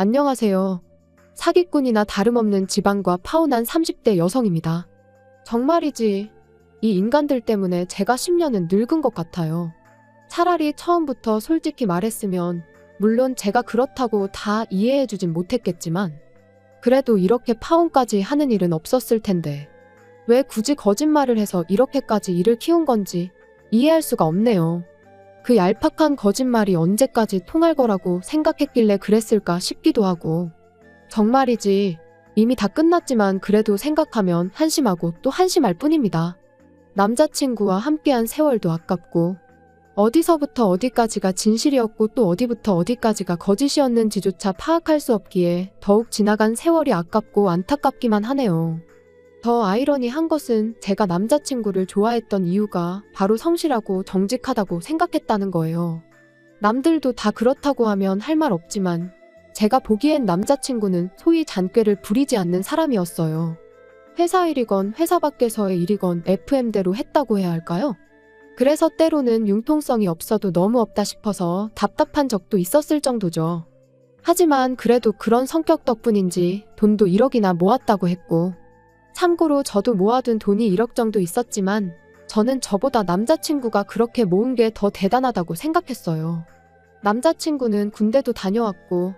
안녕하세요. 사기꾼이나 다름없는 지방과 파혼한 30대 여성입니다. 정말이지. 이 인간들 때문에 제가 10년은 늙은 것 같아요. 차라리 처음부터 솔직히 말했으면, 물론 제가 그렇다고 다 이해해주진 못했겠지만, 그래도 이렇게 파혼까지 하는 일은 없었을 텐데, 왜 굳이 거짓말을 해서 이렇게까지 일을 키운 건지 이해할 수가 없네요. 그 얄팍한 거짓말이 언제까지 통할 거라고 생각했길래 그랬을까 싶기도 하고, 정말이지. 이미 다 끝났지만 그래도 생각하면 한심하고 또 한심할 뿐입니다. 남자친구와 함께한 세월도 아깝고, 어디서부터 어디까지가 진실이었고 또 어디부터 어디까지가 거짓이었는지조차 파악할 수 없기에 더욱 지나간 세월이 아깝고 안타깝기만 하네요. 더 아이러니한 것은 제가 남자친구를 좋아했던 이유가 바로 성실하고 정직하다고 생각했다는 거예요. 남들도 다 그렇다고 하면 할 말 없지만 제가 보기엔 남자친구는 소위 잔꾀를 부리지 않는 사람이었어요. 회사 일이건 회사 밖에서의 일이건 FM대로 했다고 해야 할까요? 그래서 때로는 융통성이 없어도 너무 없다 싶어서 답답한 적도 있었을 정도죠. 하지만 그래도 그런 성격 덕분인지 돈도 1억이나 모았다고 했고, 참고로 저도 모아둔 돈이 1억 정도 있었지만 저는 저보다 남자친구가 그렇게 모은 게 더 대단하다고 생각했어요. 남자친구는 군대도 다녀왔고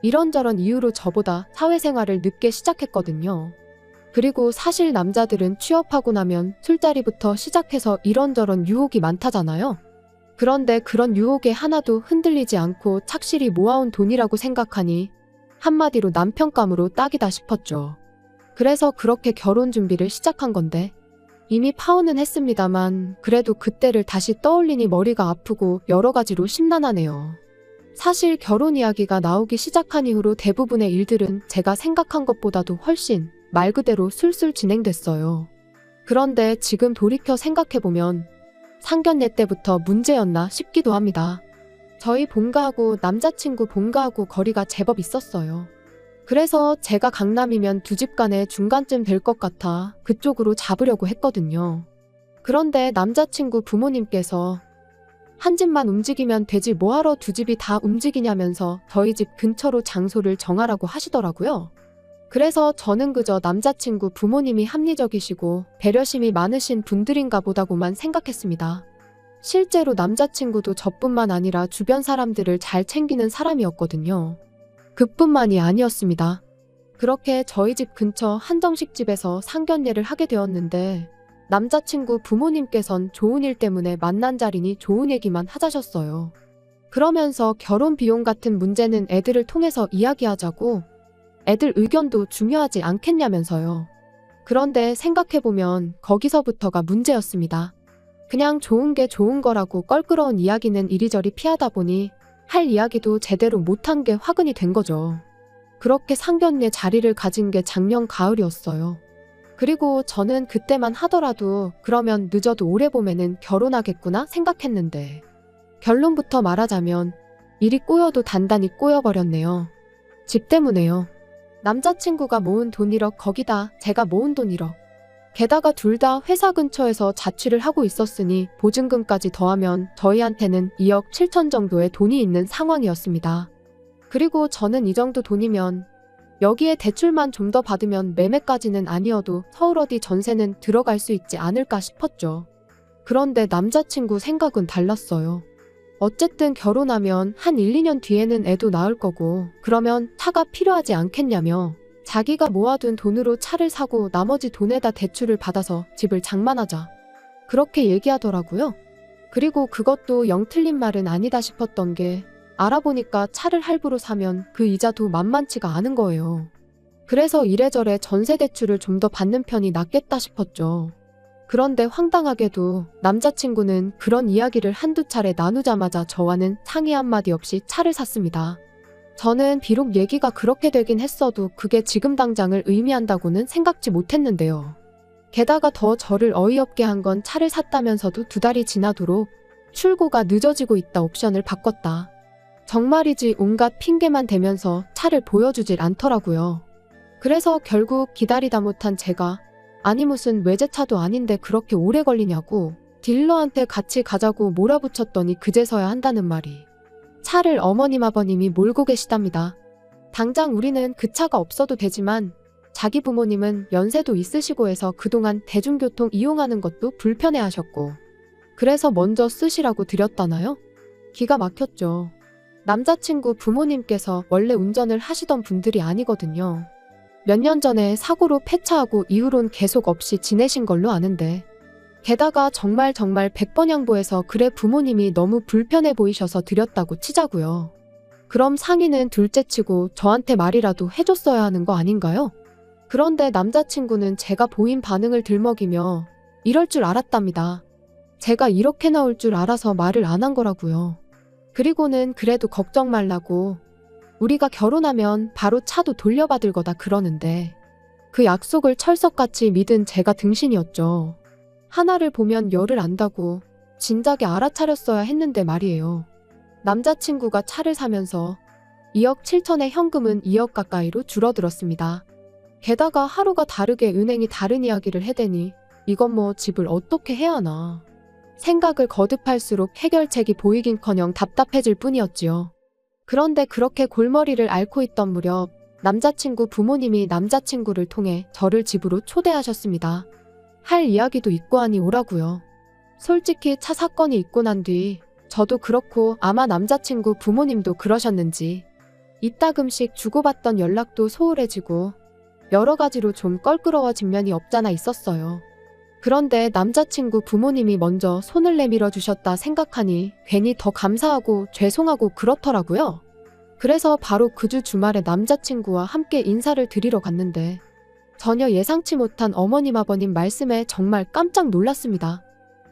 이런저런 이유로 저보다 사회생활을 늦게 시작했거든요. 그리고 사실 남자들은 취업하고 나면 술자리부터 시작해서 이런저런 유혹이 많다잖아요. 그런데 그런 유혹에 하나도 흔들리지 않고 착실히 모아온 돈이라고 생각하니 한마디로 남편감으로 딱이다 싶었죠. 그래서 그렇게 결혼 준비를 시작한 건데, 이미 파혼은 했습니다만 그래도 그때를 다시 떠올리니 머리가 아프고 여러 가지로 심란하네요. 사실 결혼 이야기가 나오기 시작한 이후로 대부분의 일들은 제가 생각한 것보다도 훨씬 말 그대로 술술 진행됐어요. 그런데 지금 돌이켜 생각해보면 상견례 때부터 문제였나 싶기도 합니다. 저희 본가하고 남자친구 본가하고 거리가 제법 있었어요. 그래서 제가 강남이면 두 집 간에 중간쯤 될 것 같아 그쪽으로 잡으려고 했거든요. 그런데 남자친구 부모님께서 한 집만 움직이면 되지 뭐하러 두 집이 다 움직이냐면서 저희 집 근처로 장소를 정하라고 하시더라고요. 그래서 저는 그저 남자친구 부모님이 합리적이시고 배려심이 많으신 분들인가 보다고만 생각했습니다. 실제로 남자친구도 저뿐만 아니라 주변 사람들을 잘 챙기는 사람이었거든요. 그뿐만이 아니었습니다. 그렇게 저희 집 근처 한정식집에서 상견례를 하게 되었는데, 남자친구 부모님께선 좋은 일 때문에 만난 자리니 좋은 얘기만 하자셨어요. 그러면서 결혼 비용 같은 문제는 애들을 통해서 이야기하자고, 애들 의견도 중요하지 않겠냐면서요. 그런데 생각해보면 거기서부터가 문제였습니다. 그냥 좋은 게 좋은 거라고 껄끄러운 이야기는 이리저리 피하다 보니 할 이야기도 제대로 못한 게 화근이 된 거죠. 그렇게 상견례 자리를 가진 게 작년 가을이었어요. 그리고 저는 그때만 하더라도 그러면 늦어도 올해 봄에는 결혼하겠구나 생각했는데, 결론부터 말하자면 일이 꼬여도 단단히 꼬여버렸네요. 집 때문에요. 남자친구가 모은 돈 1억, 거기다 제가 모은 돈 1억. 게다가 둘 다 회사 근처에서 자취를 하고 있었으니 보증금까지 더하면 저희한테는 2억 7천 정도의 돈이 있는 상황이었습니다. 그리고 저는 이 정도 돈이면 여기에 대출만 좀 더 받으면 매매까지는 아니어도 서울 어디 전세는 들어갈 수 있지 않을까 싶었죠. 그런데 남자친구 생각은 달랐어요. 어쨌든 결혼하면 한 1, 2년 뒤에는 애도 낳을 거고 그러면 차가 필요하지 않겠냐며 자기가 모아둔 돈으로 차를 사고 나머지 돈에다 대출을 받아서 집을 장만하자, 그렇게 얘기하더라고요. 그리고 그것도 영 틀린 말은 아니다 싶었던 게, 알아보니까 차를 할부로 사면 그 이자도 만만치가 않은 거예요. 그래서 이래저래 전세 대출을 좀 더 받는 편이 낫겠다 싶었죠. 그런데 황당하게도 남자친구는 그런 이야기를 한두 차례 나누자마자 저와는 상의 한마디 없이 차를 샀습니다. 저는 비록 얘기가 그렇게 되긴 했어도 그게 지금 당장을 의미한다고는 생각지 못했는데요. 게다가 더 저를 어이없게 한 건 차를 샀다면서도 2달이 지나도록 출고가 늦어지고 있다 옵션을 바꿨다. 정말이지 온갖 핑계만 대면서 차를 보여주질 않더라고요. 그래서 결국 기다리다 못한 제가, 아니 무슨 외제차도 아닌데 그렇게 오래 걸리냐고 딜러한테 같이 가자고 몰아붙였더니 그제서야 한다는 말이, 차를 어머님 아버님이 몰고 계시답니다. 당장 우리는 그 차가 없어도 되지만 자기 부모님은 연세도 있으시고 해서 그동안 대중교통 이용하는 것도 불편해하셨고 그래서 먼저 쓰시라고 드렸다나요? 기가 막혔죠. 남자친구 부모님께서 원래 운전을 하시던 분들이 아니거든요. 몇 년 전에 사고로 폐차하고 이후론 계속 없이 지내신 걸로 아는데 게다가 정말 100번 양보해서 그래 부모님이 너무 불편해 보이셔서 드렸다고 치자고요. 그럼 상의는 둘째치고 저한테 말이라도 해줬어야 하는 거 아닌가요? 그런데 남자친구는 제가 보인 반응을 들먹이며 이럴 줄 알았답니다. 제가 이렇게 나올 줄 알아서 말을 안 한 거라고요. 그리고는 그래도 걱정 말라고 우리가 결혼하면 바로 차도 돌려받을 거다 그러는데 그 약속을 철석같이 믿은 제가 등신이었죠. 하나를 보면 열을 안다고 진작에 알아차렸어야 했는데 말이에요. 남자친구가 차를 사면서 2억 7천의 현금은 2억 가까이로 줄어들었습니다. 게다가 하루가 다르게 은행이 다른 이야기를 해대니 이건 뭐 집을 어떻게 해야 하나. 생각을 거듭할수록 해결책이 보이긴커녕 답답해질 뿐이었지요. 그런데 그렇게 골머리를 앓고 있던 무렵 남자친구 부모님이 남자친구를 통해 저를 집으로 초대하셨습니다. 할 이야기도 있고 하니 오라고요. 솔직히 차 사건이 있고 난 뒤 저도 그렇고 아마 남자친구 부모님도 그러셨는지 이따금씩 주고받던 연락도 소홀해지고 여러 가지로 좀 껄끄러워진 면이 없잖아 있었어요. 그런데 남자친구 부모님이 먼저 손을 내밀어 주셨다 생각하니 괜히 더 감사하고 죄송하고 그렇더라고요. 그래서 바로 그 주 주말에 남자친구와 함께 인사를 드리러 갔는데 전혀 예상치 못한 어머님 아버님 말씀에 정말 깜짝 놀랐습니다.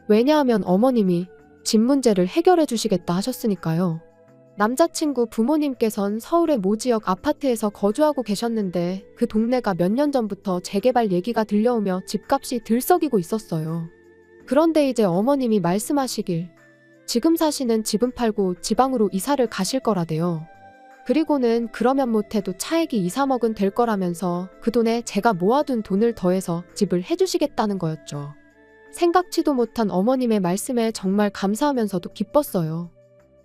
왜냐하면 어머님이 집 문제를 해결해 주시겠다 하셨으니까요. 남자친구 부모님께선 서울의 모 지역 아파트에서 거주하고 계셨는데 그 동네가 몇 년 전부터 재개발 얘기가 들려오며 집값이 들썩이고 있었어요. 그런데 이제 어머님이 말씀하시길 지금 사시는 집은 팔고 지방으로 이사를 가실 거라대요. 그리고는 그러면 못해도 차액이 2, 3억은 될 거라면서 그 돈에 제가 모아둔 돈을 더해서 집을 해주시겠다는 거였죠. 생각지도 못한 어머님의 말씀에 정말 감사하면서도 기뻤어요.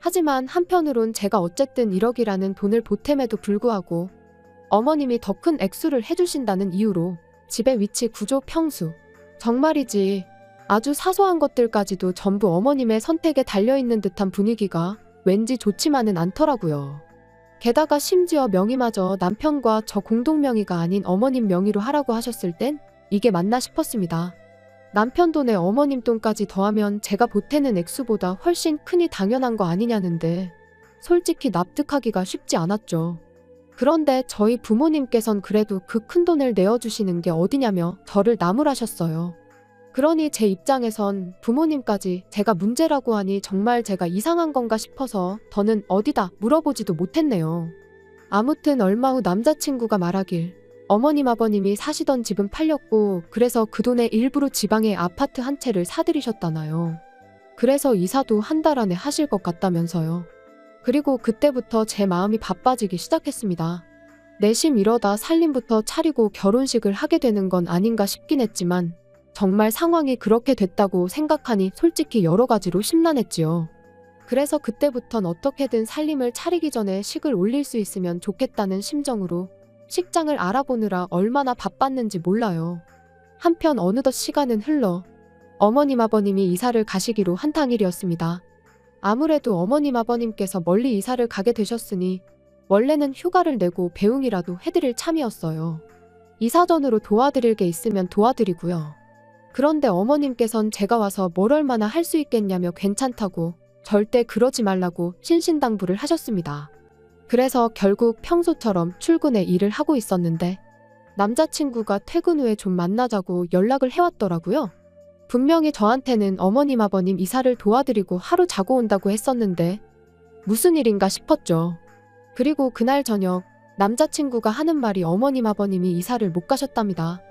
하지만 한편으론 제가 어쨌든 1억이라는 돈을 보탬에도 불구하고 어머님이 더 큰 액수를 해주신다는 이유로 집의 위치, 구조, 평수 정말이지 아주 사소한 것들까지도 전부 어머님의 선택에 달려있는 듯한 분위기가 왠지 좋지만은 않더라고요. 게다가 심지어 명의마저 남편과 저 공동명의가 아닌 어머님 명의로 하라고 하셨을 땐 이게 맞나 싶었습니다. 남편 돈에 어머님 돈까지 더하면 제가 보태는 액수보다 훨씬 크니 당연한 거 아니냐는데 솔직히 납득하기가 쉽지 않았죠. 그런데 저희 부모님께선 그래도 그 큰 돈을 내어주시는 게 어디냐며 저를 나무라셨어요. 그러니 제 입장에선 부모님까지 제가 문제라고 하니 정말 제가 이상한 건가 싶어서 더는 어디다 물어보지도 못했네요. 아무튼 얼마 후 남자친구가 말하길 어머님 아버님이 사시던 집은 팔렸고 그래서 그 돈에 일부러 지방에 아파트 한 채를 사들이셨다나요. 그래서 이사도 한 달 안에 하실 것 같다면서요. 그리고 그때부터 제 마음이 바빠지기 시작했습니다. 내심 이러다 살림부터 차리고 결혼식을 하게 되는 건 아닌가 싶긴 했지만 정말 상황이 그렇게 됐다고 생각하니 솔직히 여러 가지로 심란했지요. 그래서 그때부턴 어떻게든 살림을 차리기 전에 식을 올릴 수 있으면 좋겠다는 심정으로 식장을 알아보느라 얼마나 바빴는지 몰라요. 한편 어느덧 시간은 흘러 어머님 아버님이 이사를 가시기로 한 당일이었습니다. 아무래도 어머님 아버님께서 멀리 이사를 가게 되셨으니 원래는 휴가를 내고 배웅이라도 해드릴 참이었어요. 이사 전으로 도와드릴 게 있으면 도와드리고요. 그런데 어머님께선 제가 와서 뭘 얼마나 할 수 있겠냐며 괜찮다고 절대 그러지 말라고 신신당부를 하셨습니다. 그래서 결국 평소처럼 출근에 일을 하고 있었는데 남자친구가 퇴근 후에 좀 만나자고 연락을 해왔더라고요. 분명히 저한테는 어머님 아버님 이사를 도와드리고 하루 자고 온다고 했었는데 무슨 일인가 싶었죠. 그리고 그날 저녁 남자친구가 하는 말이 어머님 아버님이 이사를 못 가셨답니다.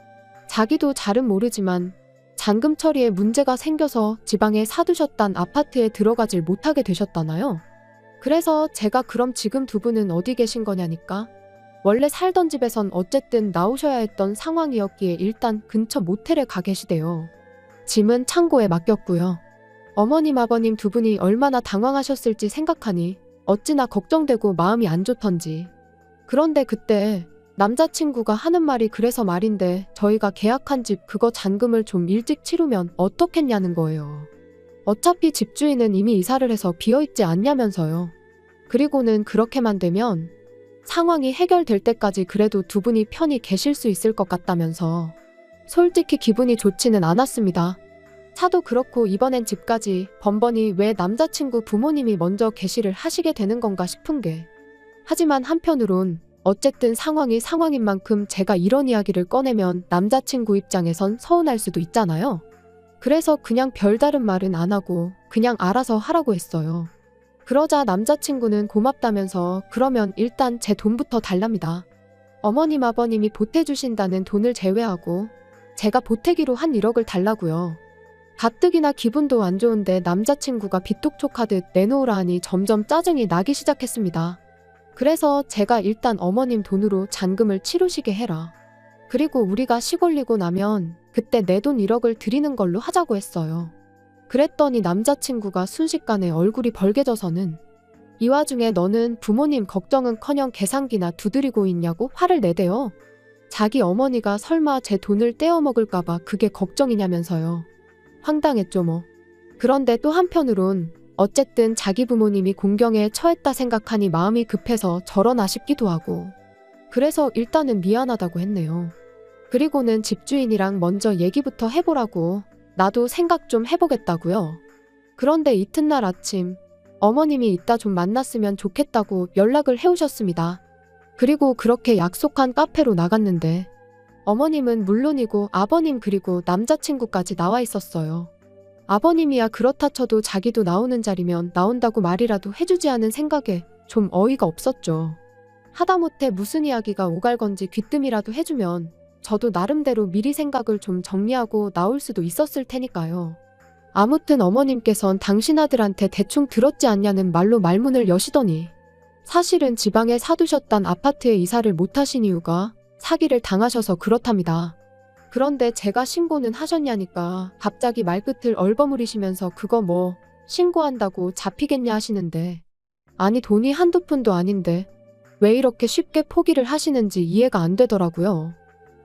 자기도 잘은 모르지만 잔금 처리에 문제가 생겨서 지방에 사두셨단 아파트에 들어가질 못하게 되셨다나요. 그래서 제가 그럼 지금 두 분은 어디 계신 거냐니까 원래 살던 집에선 어쨌든 나오셔야 했던 상황이었기에 일단 근처 모텔에 가 계시대요. 짐은 창고에 맡겼고요. 어머님 아버님 두 분이 얼마나 당황하셨을지 생각하니 어찌나 걱정되고 마음이 안 좋던지 그런데 그때 남자친구가 하는 말이 그래서 말인데 저희가 계약한 집 그거 잔금을 좀 일찍 치르면 어떻겠냐는 거예요. 어차피 집주인은 이미 이사를 해서 비어있지 않냐면서요. 그리고는 그렇게만 되면 상황이 해결될 때까지 그래도 두 분이 편히 계실 수 있을 것 같다면서 솔직히 기분이 좋지는 않았습니다. 차도 그렇고 이번엔 집까지 번번이 왜 남자친구 부모님이 먼저 개시를 하시게 되는 건가 싶은 게 하지만 한편으론 어쨌든 상황이 상황인 만큼 제가 이런 이야기를 꺼내면 남자친구 입장에선 서운할 수도 있잖아요. 그래서 그냥 별다른 말은 안 하고 그냥 알아서 하라고 했어요. 그러자 남자친구는 고맙다면서 그러면 일단 제 돈부터 달랍니다. 어머님 아버님이 보태주신다는 돈을 제외하고 제가 보태기로 한 1억을 달라고요. 가뜩이나 기분도 안 좋은데 남자친구가 빚독촉하듯 내놓으라 하니 점점 짜증이 나기 시작했습니다. 그래서 제가 일단 어머님 돈으로 잔금을 치르시게 해라. 그리고 우리가 시골리고 나면 그때 내 돈 1억을 드리는 걸로 하자고 했어요. 그랬더니 남자친구가 순식간에 얼굴이 벌개져서는 이 와중에 너는 부모님 걱정은커녕 계산기나 두드리고 있냐고 화를 내대요. 자기 어머니가 설마 제 돈을 떼어먹을까봐 그게 걱정이냐면서요. 황당했죠 뭐. 그런데 또 한편으론 어쨌든 자기 부모님이 공경에 처했다 생각하니 마음이 급해서 저러나 싶기도 하고 그래서 일단은 미안하다고 했네요. 그리고는 집주인이랑 먼저 얘기부터 해보라고 나도 생각 좀 해보겠다고요. 그런데 이튿날 아침 어머님이 이따 좀 만났으면 좋겠다고 연락을 해오셨습니다. 그리고 그렇게 약속한 카페로 나갔는데 어머님은 물론이고 아버님 그리고 남자친구까지 나와 있었어요. 아버님이야 그렇다 쳐도 자기도 나오는 자리면 나온다고 말이라도 해주지 않은 생각에 좀 어이가 없었죠. 하다못해 무슨 이야기가 오갈 건지 귀뜸이라도 해주면 저도 나름대로 미리 생각을 좀 정리하고 나올 수도 있었을 테니까요. 아무튼 어머님께선 당신 아들한테 대충 들었지 않냐는 말로 말문을 여시더니 사실은 지방에 사두셨단 아파트에 이사를 못하신 이유가 사기를 당하셔서 그렇답니다. 그런데 제가 신고는 하셨냐니까 갑자기 말끝을 얼버무리시면서 그거 뭐 신고한다고 잡히겠냐 하시는데 아니 돈이 한두 푼도 아닌데 왜 이렇게 쉽게 포기를 하시는지 이해가 안 되더라고요.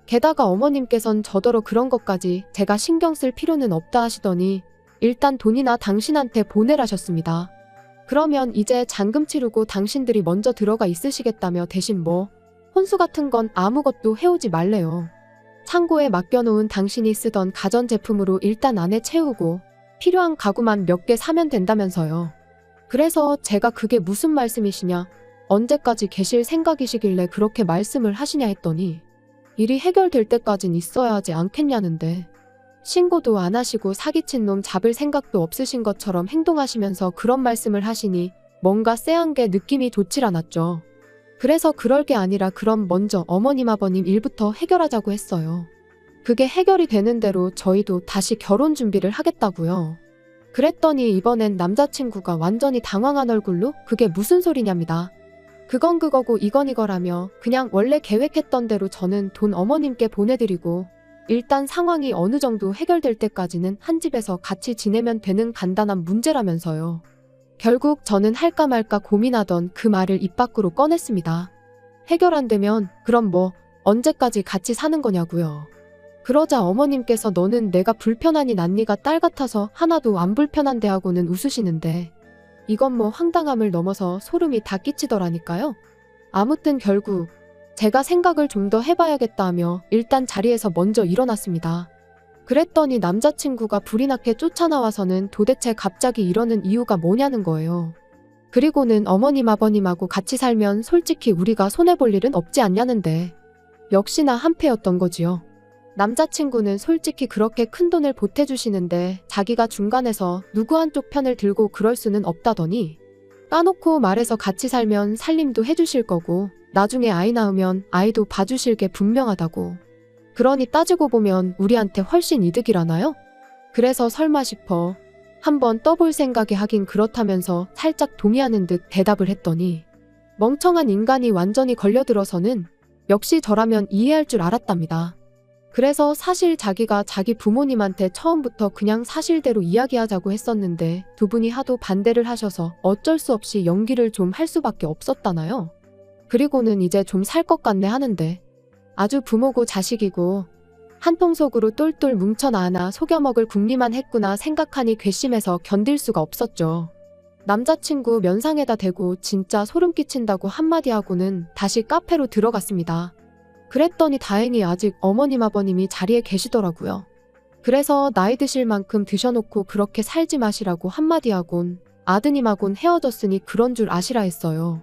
게다가 어머님께선 저더러 그런 것까지 제가 신경 쓸 필요는 없다 하시더니 일단 돈이나 당신한테 보내라셨습니다. 그러면 이제 잔금 치르고 당신들이 먼저 들어가 있으시겠다며 대신 뭐 혼수 같은 건 아무것도 해오지 말래요. 창고에 맡겨놓은 당신이 쓰던 가전제품으로 일단 안에 채우고 필요한 가구만 몇 개 사면 된다면서요. 그래서 제가 그게 무슨 말씀이시냐, 언제까지 계실 생각이시길래 그렇게 말씀을 하시냐 했더니 일이 해결될 때까진 있어야 하지 않겠냐는데 신고도 안 하시고 사기친 놈 잡을 생각도 없으신 것처럼 행동하시면서 그런 말씀을 하시니 뭔가 쎄한 게 느낌이 좋질 않았죠. 그래서 그럴 게 아니라 그럼 먼저 어머님 아버님 일부터 해결하자고 했어요. 그게 해결이 되는 대로 저희도 다시 결혼 준비를 하겠다고요. 그랬더니 이번엔 남자친구가 완전히 당황한 얼굴로 그게 무슨 소리냐입니다. 그건 그거고 이건 이거라며 그냥 원래 계획했던 대로 저는 돈 어머님께 보내드리고 일단 상황이 어느 정도 해결될 때까지는 한 집에서 같이 지내면 되는 간단한 문제라면서요. 결국 저는 할까 말까 고민하던 그 말을 입 밖으로 꺼냈습니다. 해결 안 되면 그럼 뭐 언제까지 같이 사는 거냐고요. 그러자 어머님께서 너는 내가 불편하니 난 네가 딸 같아서 하나도 안 불편한데 하고는 웃으시는데 이건 뭐 황당함을 넘어서 소름이 다 끼치더라니까요. 아무튼 결국 제가 생각을 좀 더 해봐야겠다 하며 일단 자리에서 먼저 일어났습니다. 그랬더니 남자친구가 불이 나게 쫓아나와서는 도대체 갑자기 이러는 이유가 뭐냐는 거예요. 그리고는 어머님 아버님하고 같이 살면 솔직히 우리가 손해볼 일은 없지 않냐는데 역시나 한패였던 거지요. 남자친구는 솔직히 그렇게 큰 돈을 보태주시는데 자기가 중간에서 누구 한쪽 편을 들고 그럴 수는 없다더니 까놓고 말해서 같이 살면 살림도 해주실 거고 나중에 아이 낳으면 아이도 봐주실 게 분명하다고. 그러니 따지고 보면 우리한테 훨씬 이득이라나요? 그래서 설마 싶어 한번 떠볼 생각이 하긴 그렇다면서 살짝 동의하는 듯 대답을 했더니 멍청한 인간이 완전히 걸려들어서는 역시 저라면 이해할 줄 알았답니다. 그래서 사실 자기가 자기 부모님한테 처음부터 그냥 사실대로 이야기하자고 했었는데 두 분이 하도 반대를 하셔서 어쩔 수 없이 연기를 좀 할 수밖에 없었다나요? 그리고는 이제 좀 살 것 같네 하는데 아주 부모고 자식이고 한통속으로 똘똘 뭉쳐나나 속여먹을 궁리만 했구나 생각하니 괘씸해서 견딜 수가 없었죠. 남자친구 면상에다 대고 진짜 소름 끼친다고 한마디 하고는 다시 카페로 들어갔습니다. 그랬더니 다행히 아직 어머님 아버님이 자리에 계시더라고요. 그래서 나이 드실 만큼 드셔놓고 그렇게 살지 마시라고 한마디 하곤 아드님하곤 헤어졌으니 그런 줄 아시라 했어요.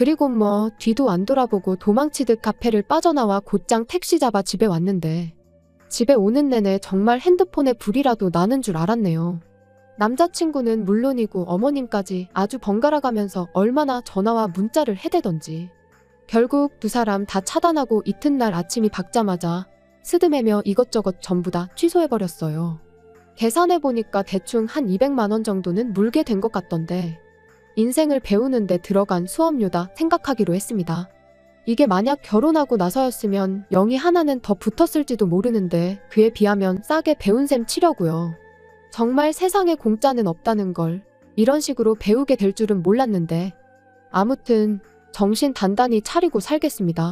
그리고 뭐 뒤도 안 돌아보고 도망치듯 카페를 빠져나와 곧장 택시 잡아 집에 왔는데 집에 오는 내내 정말 핸드폰에 불이라도 나는 줄 알았네요. 남자친구는 물론이고 어머님까지 아주 번갈아가면서 얼마나 전화와 문자를 해대던지 결국 두 사람 다 차단하고 이튿날 아침이 밝자마자 스드메며 이것저것 전부 다 취소해버렸어요. 계산해보니까 대충 한 200만 원 정도는 물게 된 것 같던데 인생을 배우는데 들어간 수업료다 생각하기로 했습니다. 이게 만약 결혼하고 나서였으면 영이 하나는 더 붙었을지도 모르는데 그에 비하면 싸게 배운 셈 치려고요. 정말 세상에 공짜는 없다는 걸 이런 식으로 배우게 될 줄은 몰랐는데 아무튼 정신 단단히 차리고 살겠습니다.